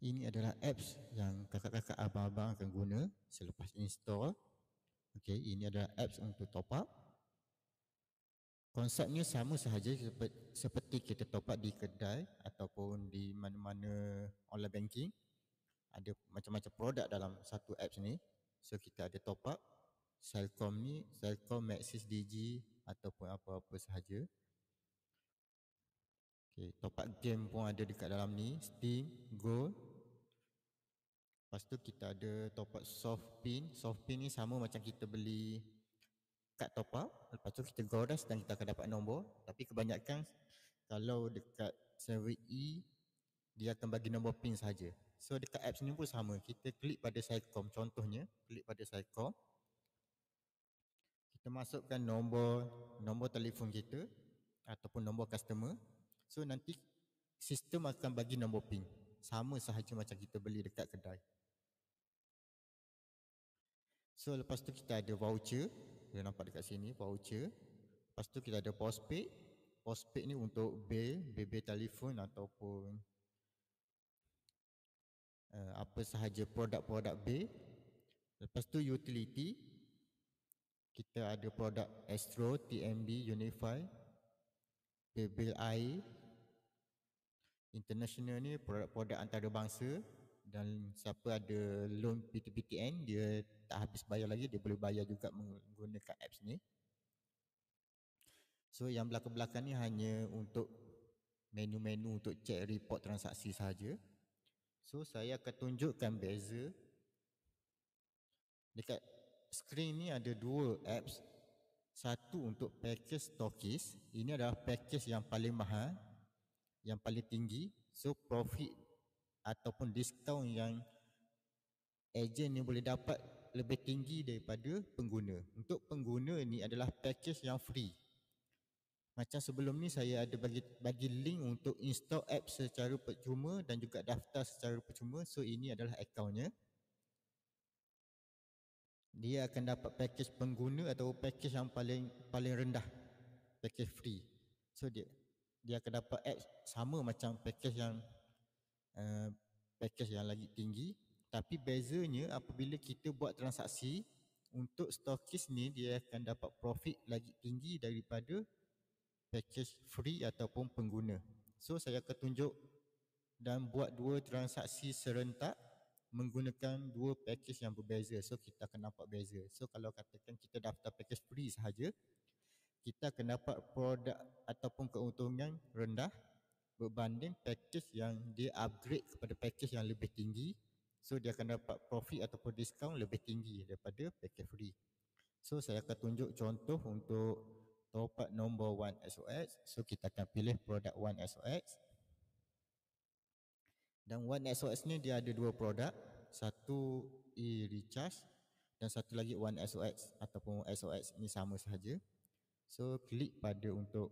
Ini adalah apps yang kakak-kakak abang-abang akan guna selepas install. Okey, ini adalah apps untuk top up. Konsepnya sama sahaja seperti kita top up di kedai ataupun di mana-mana online banking. Ada macam-macam produk dalam satu apps ni. So kita ada top up Celcom ni, Celcom, Maxis, Digi ataupun apa-apa sahaja. Okay, top up game pun ada dekat dalam ni, Steam, Gold. Lepas tu kita ada top up Softpin. Softpin ni sama macam kita beli kad top up. Lepas tu kita goras dan kita akan dapat nombor. Tapi kebanyakan kalau dekat 7E dia akan bagi nombor pin saja. So dekat apps ni pun sama. Kita klik pada Celcom contohnya, klik pada Celcom. Kita masukkan nombor telefon kita ataupun nombor customer. So nanti sistem akan bagi nombor pin. Sama sahaja macam kita beli dekat kedai. So lepas tu kita ada voucher. Kita nampak dekat sini voucher. Lepas tu kita ada postpaid. Postpaid ni untuk bil telefon ataupun apa sahaja produk-produk bil. Lepas tu utility. Kita ada produk Astro, TMB, Unify, bil air. International ni produk-produk antarabangsa. Dan siapa ada loan PTPTN, dia tak habis bayar lagi, dia boleh bayar juga menggunakan apps ni. So yang belakang-belakang ni hanya untuk menu-menu untuk cek report transaksi sahaja. So saya akan tunjukkan beza. Dekat skrin ni ada dua apps. Satu untuk package stokis. Ini adalah package yang paling mahal, yang paling tinggi. So profit ataupun diskaun yang ejen ni boleh dapat lebih tinggi daripada pengguna. Untuk pengguna ni adalah package yang free. Macam sebelum ni saya ada bagi link untuk install app secara percuma dan juga daftar secara percuma. So ini adalah akaunnya. Dia akan dapat package pengguna atau package yang paling rendah, package free. So dia akan dapat app sama macam package yang lagi tinggi. Tapi bezanya apabila kita buat transaksi, untuk stokis ni dia akan dapat profit lagi tinggi daripada package free ataupun pengguna. So saya akan tunjuk dan buat dua transaksi serentak menggunakan dua package yang berbeza. So kita akan nampak beza. So kalau katakan kita daftar package free sahaja, kita akan dapat produk ataupun keuntungan rendah berbanding package yang dia upgrade kepada package yang lebih tinggi. So dia akan dapat profit ataupun diskaun lebih tinggi daripada package free. So saya akan tunjuk contoh untuk top up nombor One SOX. So kita akan pilih produk One SOX. Dan One SOX ni dia ada dua produk. Satu e-recharge dan satu lagi One SOX ataupun SOX ni sama sahaja. So klik pada untuk,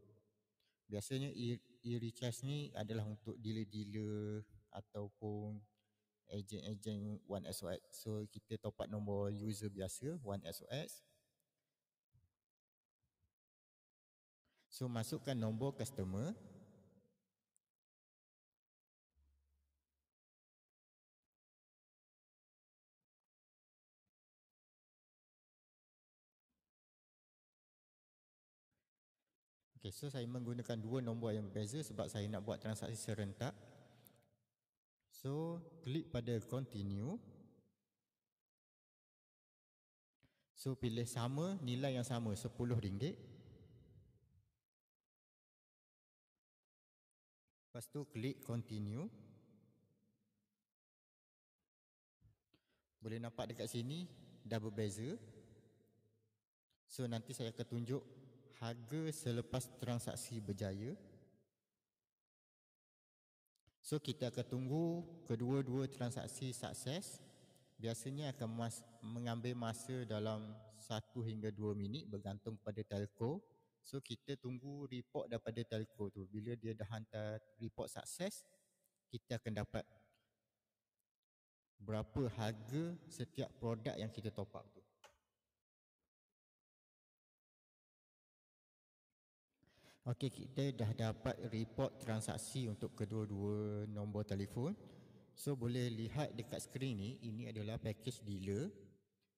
biasanya e-recharge ni adalah untuk dealer-dealer ataupun ejen-ejen One SOX. So kita top up nombor user biasa One SOX. So masukkan nombor customer. Okay, so saya menggunakan dua nombor yang berbeza sebab saya nak buat transaksi serentak. So klik pada continue. So pilih sama, nilai yang sama RM10. Lepas tu klik continue. Boleh nampak dekat sini dah berbeza. So nanti saya akan tunjuk harga selepas transaksi berjaya. So kita akan tunggu kedua-dua transaksi sukses. Biasanya akan mengambil masa dalam 1 hingga 2 minit bergantung pada telco. So kita tunggu report daripada telco tu. Bila dia dah hantar report sukses, kita akan dapat berapa harga setiap produk yang kita top up tu. Okey, kita dah dapat report transaksi untuk kedua-dua nombor telefon. So boleh lihat dekat skrin ni, ini adalah package dealer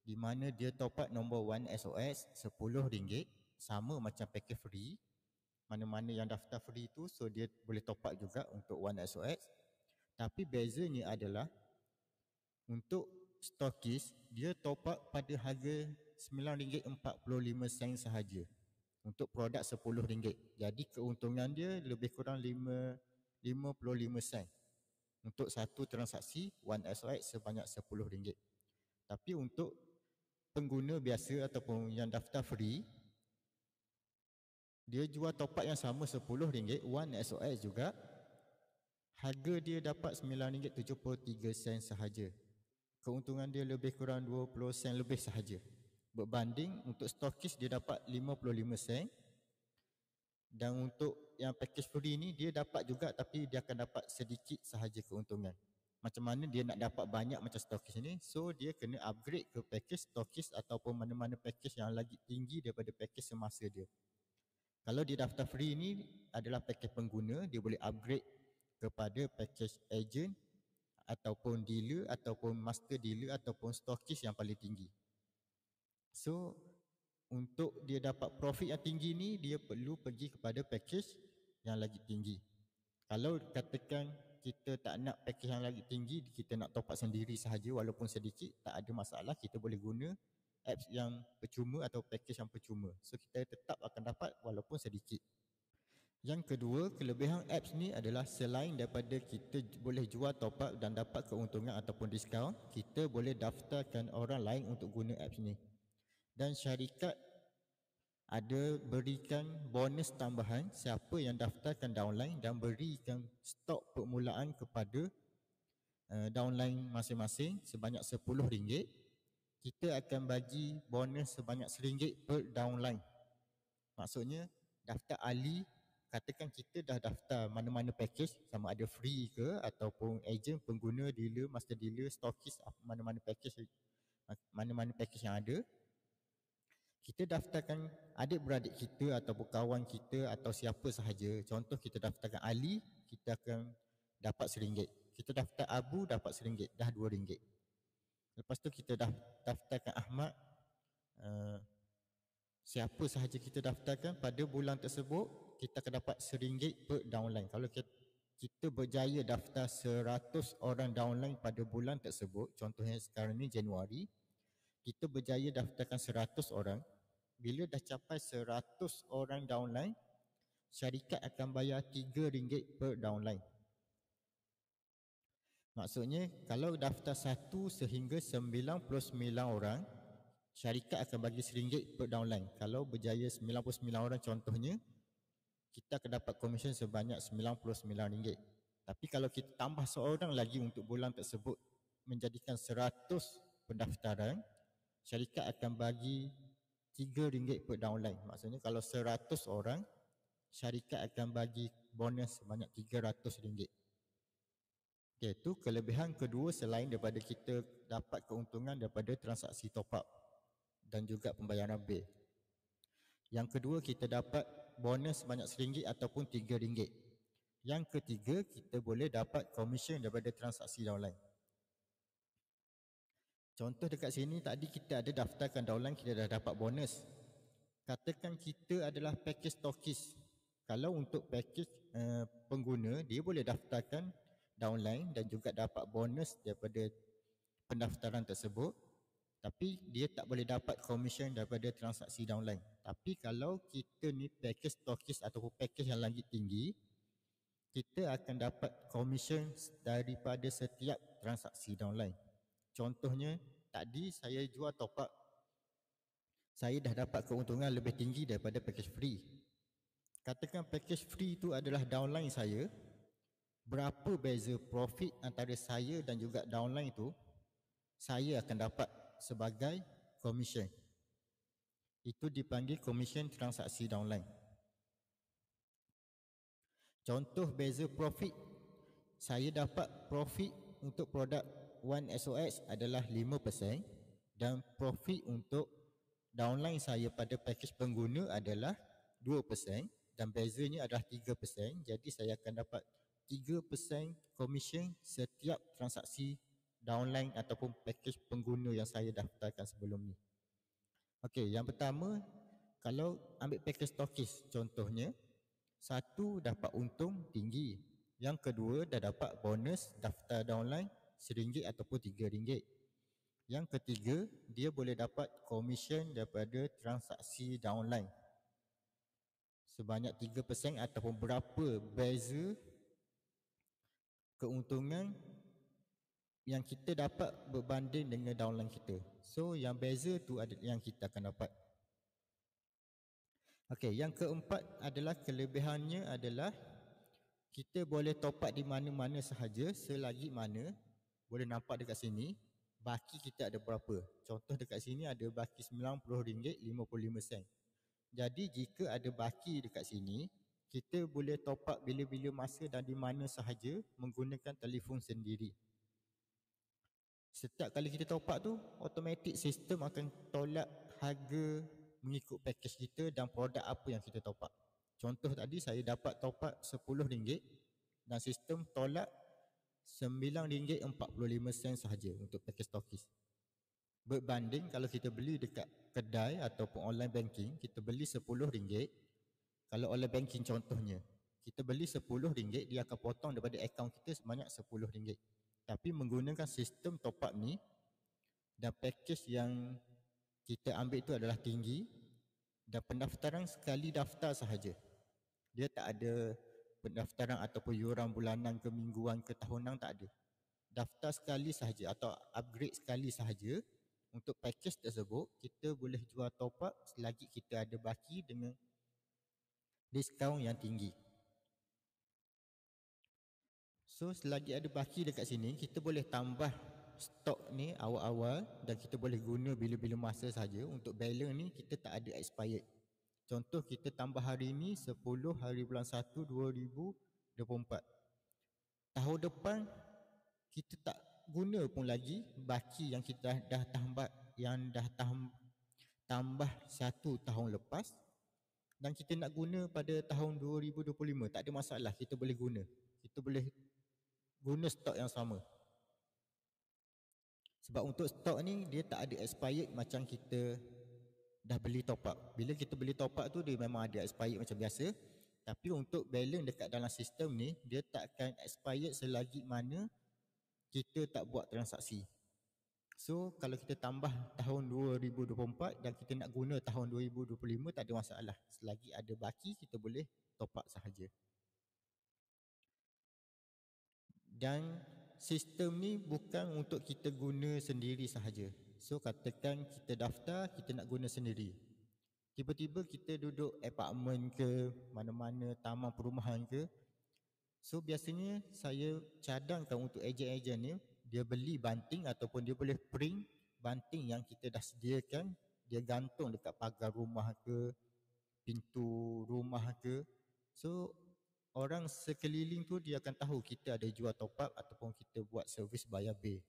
di mana dia top up nombor 1 SOS RM10, sama macam package free. Mana-mana yang daftar free tu, so dia boleh top up juga untuk 1 SOS. Tapi bezanya adalah untuk stokis, dia top up pada harga RM9.45 sahaja untuk produk RM10. Jadi keuntungan dia lebih kurang 55 sen untuk satu transaksi 1 SOS sebanyak RM10. Tapi untuk pengguna biasa ataupun yang daftar free, dia jual top up yang sama RM10, 1 SOS juga. Harga dia dapat RM9.73 sahaja. Keuntungan dia lebih kurang 20 sen lebih sahaja. Berbanding untuk stokis dia dapat 55 sen. Dan untuk yang package free ni dia dapat juga, tapi dia akan dapat sedikit sahaja keuntungan. Macam mana dia nak dapat banyak macam stokis ni? So dia kena upgrade ke package stokis ataupun mana-mana package yang lagi tinggi daripada package semasa dia. Kalau dia daftar free ni adalah package pengguna, dia boleh upgrade kepada package agent ataupun dealer ataupun master dealer ataupun stokis yang paling tinggi. So untuk dia dapat profit yang tinggi ni, dia perlu pergi kepada package yang lagi tinggi. Kalau katakan kita tak nak package yang lagi tinggi, kita nak top up sendiri sahaja walaupun sedikit, tak ada masalah, kita boleh guna apps yang percuma atau package yang percuma. So kita tetap akan dapat walaupun sedikit. Yang kedua, kelebihan apps ni adalah selain daripada kita boleh jual top up dan dapat keuntungan ataupun diskaun, kita boleh daftarkan orang lain untuk guna apps ni. Dan syarikat ada berikan bonus tambahan siapa yang daftarkan downline dan berikan stok permulaan kepada downline masing-masing sebanyak RM10. Kita akan bagi bonus sebanyak RM1 per downline. Maksudnya daftar ahli, katakan kita dah daftar mana-mana package, sama ada free ke ataupun agent, pengguna, dealer, master dealer, stokis, mana-mana package yang ada. Kita daftarkan adik-beradik kita ataupun kawan kita atau siapa sahaja. Contoh kita daftarkan Ali, kita akan dapat RM1. Kita daftar Abu, dapat RM1, dah RM2. Lepas tu kita dah daftarkan Ahmad, siapa sahaja kita daftarkan pada bulan tersebut, kita akan dapat RM1 per downline. Kalau kita berjaya daftar 100 orang downline pada bulan tersebut, contohnya sekarang ni Januari, kita berjaya daftarkan 100 orang. Bila dah capai 100 orang downline, syarikat akan bayar RM3 per downline. Maksudnya kalau daftar 1 sehingga 99 orang, syarikat akan bagi RM1 per downline. Kalau berjaya 99 orang contohnya, kita akan dapat komisen sebanyak RM99. Tapi kalau kita tambah seorang lagi untuk bulan tersebut menjadikan 100 pendaftaran, syarikat akan bagi RM3 per downline. Maksudnya kalau 100 orang, syarikat akan bagi bonus sebanyak RM300. Okay, itu kelebihan kedua selain daripada kita dapat keuntungan daripada transaksi top up dan juga pembayaran bil. Yang kedua, kita dapat bonus sebanyak RM1 ataupun RM3. Yang ketiga, kita boleh dapat komisen daripada transaksi downline. Contoh dekat sini tadi kita ada daftarkan downline, kita dah dapat bonus. Katakan kita adalah package stokis. Kalau untuk package pengguna, dia boleh daftarkan downline dan juga dapat bonus daripada pendaftaran tersebut. Tapi dia tak boleh dapat komisen daripada transaksi downline. Tapi kalau kita ni package stokis ataupun package yang lagi tinggi, kita akan dapat komisen daripada setiap transaksi downline. Contohnya, tadi saya jual top up, saya dah dapat keuntungan lebih tinggi daripada package free. Katakan package free itu adalah downline saya, berapa beza profit antara saya dan juga downline itu, saya akan dapat sebagai komisen. Itu dipanggil komisen transaksi downline. Contoh beza profit, saya dapat profit untuk produk 1 SOS adalah 5% dan profit untuk downline saya pada package pengguna adalah 2% dan bezanya adalah 3%. Jadi saya akan dapat 3% komisen setiap transaksi downline ataupun package pengguna yang saya daftarkan sebelum ni. Okey, yang pertama, kalau ambil package stokis contohnya, satu dapat untung tinggi, yang kedua dah dapat bonus daftar downline RM1 ataupun RM3. Yang ketiga, dia boleh dapat komisen daripada transaksi downline sebanyak 3% ataupun berapa beza keuntungan yang kita dapat berbanding dengan downline kita. So yang beza tu ada yang kita akan dapat. Okey, yang keempat adalah kelebihannya adalah kita boleh top up di mana-mana sahaja selagi mana boleh nampak dekat sini baki kita ada berapa. Contoh dekat sini ada baki RM90.55. Jadi jika ada baki dekat sini, kita boleh top up bila-bila masa dan di mana sahaja menggunakan telefon sendiri. Setiap kali kita top up tu, automatik sistem akan tolak harga mengikut package kita dan produk apa yang kita top up. Contoh tadi saya dapat top up RM10 dan sistem tolak RM9.45 sahaja untuk package stokis. Berbanding kalau kita beli dekat kedai ataupun online banking, kita beli RM10. Kalau online banking contohnya, kita beli RM10, dia akan potong daripada akaun kita sebanyak RM10. Tapi menggunakan sistem top up ni dan package yang kita ambil itu adalah tinggi dan pendaftaran sekali daftar sahaja. Dia tak ada pendaftaran ataupun yuran bulanan ke mingguan ke tahunan, tak ada. Daftar sekali sahaja atau upgrade sekali sahaja. Untuk package tersebut, kita boleh jual top up selagi kita ada baki dengan diskaun yang tinggi. So selagi ada baki dekat sini, kita boleh tambah stok ni awal-awal dan kita boleh guna bila-bila masa saja. Untuk balance ni kita tak ada expired. Contoh kita tambah hari ni 10 hari bulan 1 2024. Tahun depan kita tak guna pun lagi baki yang kita dah tambah, yang dah tambah 1 tahun lepas, dan kita nak guna pada tahun 2025, tak ada masalah, kita boleh guna. Kita boleh guna stok yang sama. Sebab untuk stok ni dia tak ada expired macam kita dah beli top up. Bila kita beli top up tu dia memang ada expired macam biasa. Tapi untuk balance dekat dalam sistem ni, dia tak akan expired selagi mana kita tak buat transaksi. So kalau kita tambah tahun 2024 dan kita nak guna tahun 2025, tak ada masalah. Selagi ada baki kita boleh top up sahaja. Dan sistem ni bukan untuk kita guna sendiri sahaja. So katakan kita daftar, kita nak guna sendiri. Tiba-tiba kita duduk apartmen ke, mana-mana taman perumahan ke. So biasanya saya cadangkan untuk ejen-ejen ni, dia beli banting ataupun dia boleh print banting yang kita dah sediakan, dia gantung dekat pagar rumah ke, pintu rumah ke. So orang sekeliling tu dia akan tahu kita ada jual top up ataupun kita buat servis bayar bil.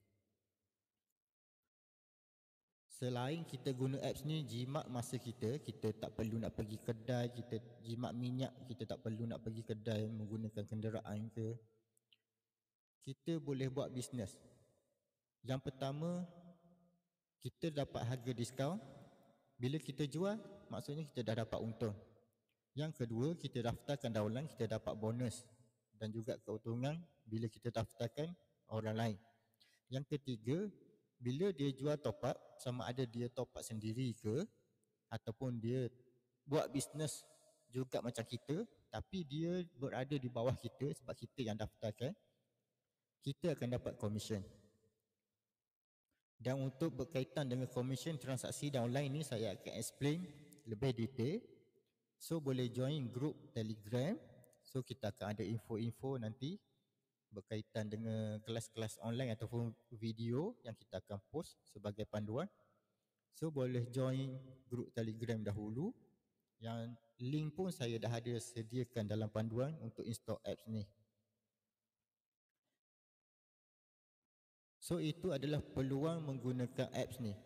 Selain kita guna apps ni jimat masa kita tak perlu nak pergi kedai, kita jimat minyak, kita tak perlu nak pergi kedai menggunakan kenderaan ke. Kita boleh buat bisnes. Yang pertama, kita dapat harga diskaun. Bila kita jual, maksudnya kita dah dapat untung. Yang kedua, kita daftarkan downline, kita dapat bonus dan juga keuntungan bila kita daftarkan orang lain. Yang ketiga, bila dia jual top up, sama ada dia top up sendiri ke ataupun dia buat bisnes juga macam kita, tapi dia berada di bawah kita sebab kita yang daftarkan, kita akan dapat komisen. Dan untuk berkaitan dengan komisen transaksi downline ni, saya akan explain lebih detail. So boleh join group Telegram. So kita akan ada info-info nanti berkaitan dengan kelas-kelas online ataupun video yang kita akan post sebagai panduan. So boleh join group Telegram dahulu. Yang link pun saya dah ada sediakan dalam panduan untuk install apps ni. So itu adalah peluang menggunakan apps ni.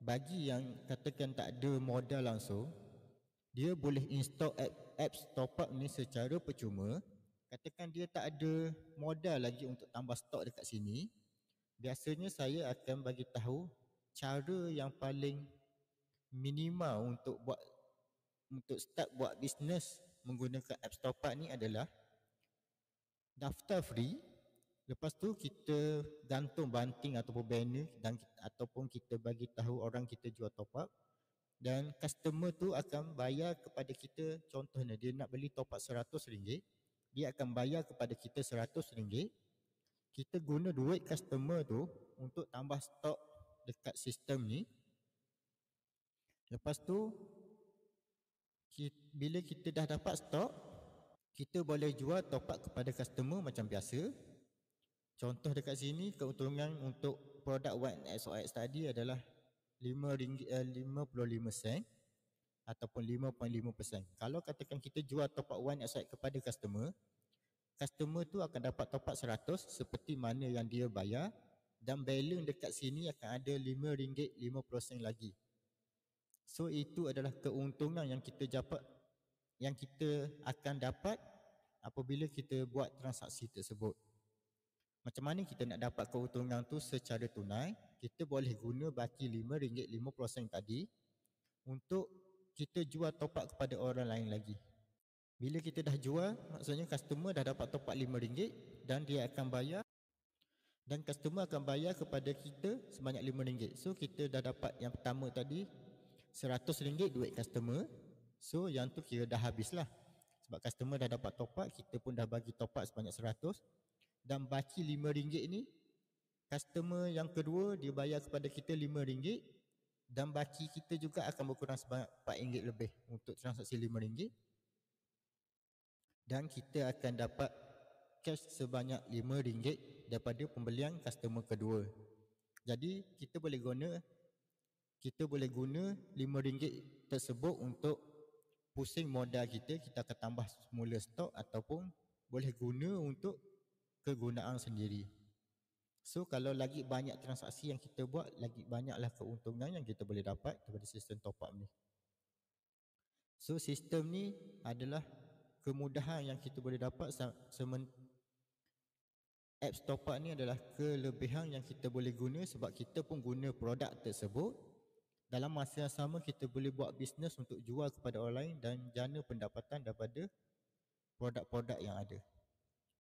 Bagi yang katakan tak ada modal langsung, dia boleh install apps top up ni secara percuma katakan dia tak ada modal lagi untuk tambah stok dekat sini, biasanya saya akan bagi tahu cara yang paling minimal untuk start buat bisnes menggunakan apps top up ni adalah daftar free. Lepas tu kita gantung banting ataupun banner ataupun kita bagi tahu orang kita jual top up, dan customer tu akan bayar kepada kita. Contohnya dia nak beli top up RM100, dia akan bayar kepada kita RM100. Kita guna duit customer tu untuk tambah stok dekat sistem ni. Lepas tu bila kita dah dapat stok, kita boleh jual top up kepada customer macam biasa. Contoh dekat sini, keuntungan untuk produk One XOX tadi adalah RM55 ataupun 5.5%. Kalau katakan kita jual top up One XOX kepada customer, customer tu akan dapat top up 100 seperti mana yang dia bayar, dan balance dekat sini akan ada RM5.50 lagi. So itu adalah keuntungan yang kita akan dapat apabila kita buat transaksi tersebut. Macam mana kita nak dapat keuntungan tu secara tunai? Kita boleh guna baki RM5.50 tadi untuk kita jual top up kepada orang lain lagi. Bila kita dah jual, maksudnya customer dah dapat top up RM5 dan dia akan bayar, dan customer akan bayar kepada kita sebanyak RM5. So kita dah dapat yang pertama tadi RM100 duit customer. So yang tu kira dah habis lah. Sebab customer dah dapat top up, kita pun dah bagi top up sebanyak 100. Dan baki RM5 ni, customer yang kedua dia bayar kepada kita RM5, dan baki kita juga akan berkurang sebanyak RM4 lebih untuk transaksi RM5. Dan kita akan dapat cash sebanyak RM5 daripada pembelian customer kedua. Jadi kita boleh guna RM5 tersebut untuk pusing modal kita. Kita akan tambah semula stok ataupun boleh guna untuk kegunaan sendiri. So kalau lagi banyak transaksi yang kita buat, lagi banyaklah keuntungan yang kita boleh dapat daripada sistem top up ni. So sistem ni adalah kemudahan yang kita boleh dapat. Apps top up ni adalah kelebihan yang kita boleh guna sebab kita pun guna produk tersebut. Dalam masa yang sama kita boleh buat bisnes untuk jual kepada orang lain dan jana pendapatan daripada produk-produk yang ada.